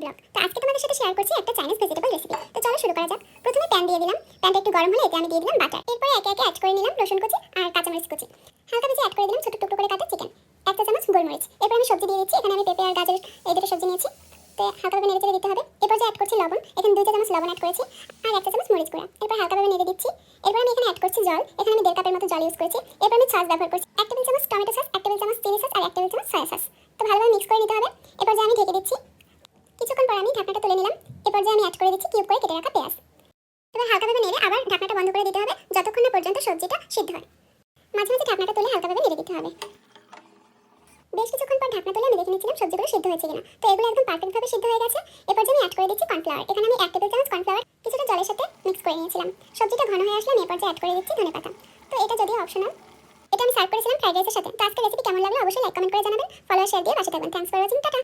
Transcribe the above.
Blog. তো আজকে তোমাদের সাথে শেয়ার করছি একটা চাইনিজ ভেজিটেবল রেসিপি। তো চলো শুরু করা যাক। প্রথমে প্যান দিয়ে দিলাম, প্যানটা একটু গরম হলে এতে আমি দিয়ে দিলাম বাটার। এরপর একে একে অ্যাড করে নিলাম রসুন কুচি আর কাঁচামরিচ কুচি। হালকা ভেজে অ্যাড করে দিলাম ছোট টুকরো করে কাটা চিকেন, 1 চা চামচ গোলমরিচ। এরপর আমি সবজি দিয়ে দিচ্ছি, এখানে আমি পেঁপে আর গাজর এই দুটো সবজি নিয়েছি। তো হালকাভাবে নেড়ে চেড়ে দিতে হবে। এরপর যে অ্যাড করছি লবণ, এখানে 2 চা চামচ লবণ অ্যাড করেছি আর 1 চা চামচ মরিচ গুঁড়া। এরপর হালকাভাবে নেড়ে দিচ্ছি। এরপর আমি এখানে অ্যাড করছি জল, এখানে আমি 1.5 কাপের মতো জল ইউজ করেছি। এরপর আমি সস ব্যবহার করছি, 1 টেবিল চামচ টমেটো সস, 1 টেবিল চামচ চিলি সস আর 1 টেবিল চামচ সয়া সস। তো ভালোভাবে মিক্স করে নিতে হবে। এরপর যে আমি ঢেকে দিচ্ছি। কিছুক্ষণ পর আমি ঢাকনাটা তুলে নিলাম। এরপর যে আমি অ্যাড করে দিচ্ছি কিউব করে কেটে রাখা পেঁয়াজ। এবার হালকাভাবে নেড়ে আবার ঢাকনাটা বন্ধ করে দিতে হবে যতক্ষণ না পর্যন্ত সবজিটা সিদ্ধ হয়। মাঝে মাঝে ঢাকনাটা তুলে হালকাভাবে নেড়ে দিতে হবে। বেশ কিছুক্ষণ পর ঢাকনা তুলে আমি দেখে নিচ্ছিলাম সবজিগুলো সিদ্ধ হয়েছে কিনা। তো এগুলো একদম পারফেক্টভাবে সিদ্ধ হয়ে গেছে। এরপর যে আমি অ্যাড করে দিচ্ছি কর্নফ্লাওয়ার, এখানে আমি 1 টেবিল চামচ কর্নফ্লাওয়ার কিছুটা জলের সাথে মিক্স করে নিয়েছিলাম। সবজিটা ঘন হয়ে আসলে আমি এরপর যে অ্যাড করে দিচ্ছি ধনেপাতা। তো এটা যদিও অপশনাল। এটা আমি সার্ভ করেছিলাম ফ্রাইড রাইসের সাথে। তো আজকের রেসিপি কেমন লাগলো অবশ্যই লাইক কমেন্ট করে জানাবেন। ফলো আর শেয়ার দিয়ে পাশে থাকবেন। Thanks for watching. টাটা।